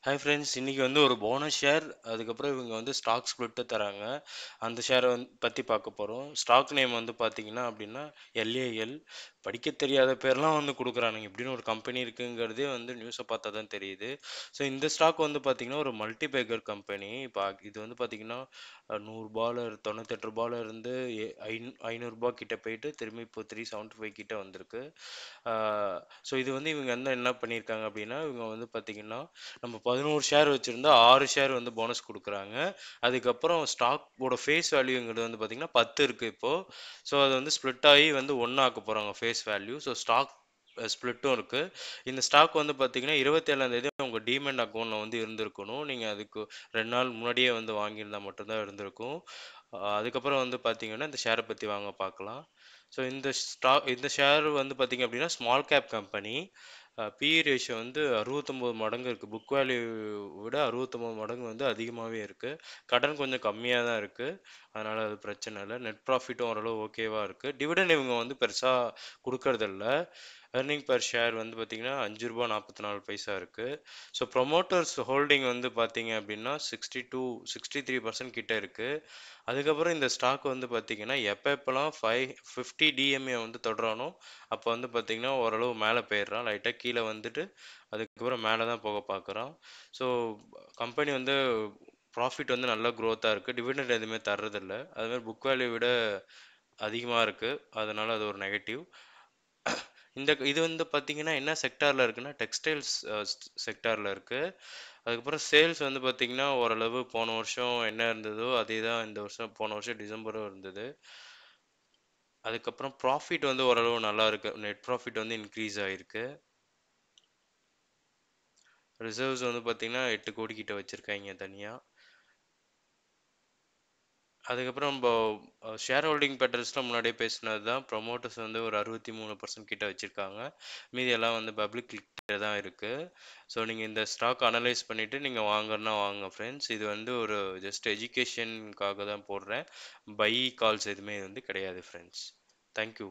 Hi friends, இன்னைக்கு வந்து ஒரு போனஸ் ஷேர், அதுக்கப்புறம் இவங்க வந்து ஸ்டாக் ஸ்ப்ளிட்டு தராங்க. அந்த ஷேரை பற்றி பார்க்க போகிறோம். ஸ்டாக் நேம் வந்து பார்த்தீங்கன்னா அப்படின்னா எல்ஏஎல். படிக்க தெரியாத பேர்லாம் வந்து கொடுக்குறானுங்க. இப்படின்னு ஒரு கம்பெனி இருக்குங்கிறதே வந்து நியூஸை பார்த்தா தான் தெரியுது. ஸோ இந்த ஸ்டாக் வந்து பார்த்தீங்கன்னா ஒரு மல்டிபேக்கர் கம்பெனி. இப்போ இது வந்து பார்த்தீங்கன்னா 100 ரூபால 98 ரூபால இருந்து 500 ரூபா கிட்ட போயிட்டு திரும்பி இப்போ 375 கிட்ட வந்திருக்கு. ஸோ இது வந்து இவங்க வந்து என்ன பண்ணியிருக்காங்க அப்படின்னா, இவங்க வந்து பார்த்தீங்கன்னா நம்ம 11 ஷேர் வச்சிருந்தா 6 ஷேர் வந்து போனஸ் குடுக்குறாங்க. அதுக்கப்புறம் ஸ்டாக்கோட ஃபேஸ் வேல்யூங்கிறது வந்து பார்த்தீங்கன்னா 10 இருக்கு இப்போ. ஸோ அது வந்து ஸ்ப்ளிட் ஆகி வந்து 1 ஆக்க போறாங்க ஃபேஸ் வேல்யூ. ஸோ ஸ்டாக் ஸ்ப்ளிட்டும் இருக்கு. இந்த ஸ்டாக் வந்து பார்த்தீங்கன்னா 27ஆம் தேதி உங்க டீமேட் அக்கவுண்ட்ல வந்து இருந்திருக்கணும். நீங்க அதுக்கு 2 நாள் முன்னாடியே வந்து வாங்கியிருந்தா மட்டும் தான் இருந்திருக்கும். அதுக்கப்புறம் வந்து பார்த்தீங்கன்னா இந்த ஷேரை பத்தி வாங்க பார்க்கலாம். ஸோ இந்த ஷேர் வந்து பார்த்தீங்க அப்படின்னா small cap company. BE ratio வந்து 69 மடங்கு இருக்குது. புக் வேல்யூ விட 69 மடங்கு வந்து அதிகமாகவே இருக்குது. கடன் கொஞ்சம் கம்மியாக தான் இருக்குது. அதனால் அது பிரச்சனை இல்லை. நெட் ப்ராஃபிட்டும் ஓரளவு ஓகேவாக இருக்குது. டிவிடெண்ட் இவங்க வந்து பெருசாக கொடுக்கறதில்ல. earning per ஷேர் வந்து பார்த்தீங்கன்னா ₹5.44 இருக்குது. ஸோ ப்ரொமோட்டர்ஸ் ஹோல்டிங் வந்து பார்த்தீங்க அப்படின்னா 63% கிட்ட இருக்குது. அதுக்கப்புறம் இந்த ஸ்டாக் வந்து பார்த்தீங்கன்னா எப்பப்பெல்லாம் 50 டிஎம்ஏ வந்து தொடுறானோ அப்போ வந்து பார்த்தீங்கன்னா ஓரளவு மேலே போயிடுறான். லைட்டாக கீழே வந்துட்டு அதுக்கப்புறம் மேலே தான் போக பார்க்குறான். ஸோ கம்பெனி வந்து ப்ராஃபிட் வந்து நல்லா க்ரோத்தாக இருக்குது. டிவிடெண்ட் எதுவுமே தர்றதில்ல. அதுமாதிரி புக் வேல்யூ விட அதிகமாக இருக்குது. அதனால் அது ஒரு நெகட்டிவ். இது வந்து பார்த்தீங்கன்னா என்ன செக்டாரில் இருக்குன்னா டெக்ஸ்டைல்ஸ் செக்டாரில் இருக்குது. அதுக்கப்புறம் சேல்ஸ் வந்து பார்த்தீங்கன்னா ஓரளவு போன வருஷம் என்ன இருந்ததோ அதே தான் இந்த வருஷம், போன வருஷம் டிசம்பரும் இருந்தது. அதுக்கப்புறம் ப்ராஃபிட் வந்து ஓரளவு நல்லா இருக்கு. நெட் ப்ராஃபிட் வந்து இன்க்ரீஸ் ஆகிருக்கு. ரிசர்வ்ஸ் வந்து பார்த்தீங்கன்னா 8 கோடி கிட்ட வச்சுருக்காங்க தனியாக. அதுக்கப்புறம் நம்ம ஷேர் ஹோல்டிங் பேட்டர்ஸ்லாம் முன்னாடியே பேசினது தான். ப்ரொமோட்டர்ஸ் வந்து ஒரு 63% கிட்ட வச்சுருக்காங்க. மீதி எல்லாம் வந்து பப்ளிக் கிட்ட தான் இருக்குது. ஸோ நீங்கள் இந்த ஸ்டாக் அனலைஸ் பண்ணிவிட்டு நீங்கள் வாங்குறனா வாங்க ஃப்ரெண்ட்ஸ். இது வந்து ஒரு ஜஸ்ட் எஜுகேஷனுக்காக தான் போடுறேன். பை கால்ஸ் எதுவுமே வந்து கிடையாது ஃப்ரெண்ட்ஸ். தேங்க்யூ.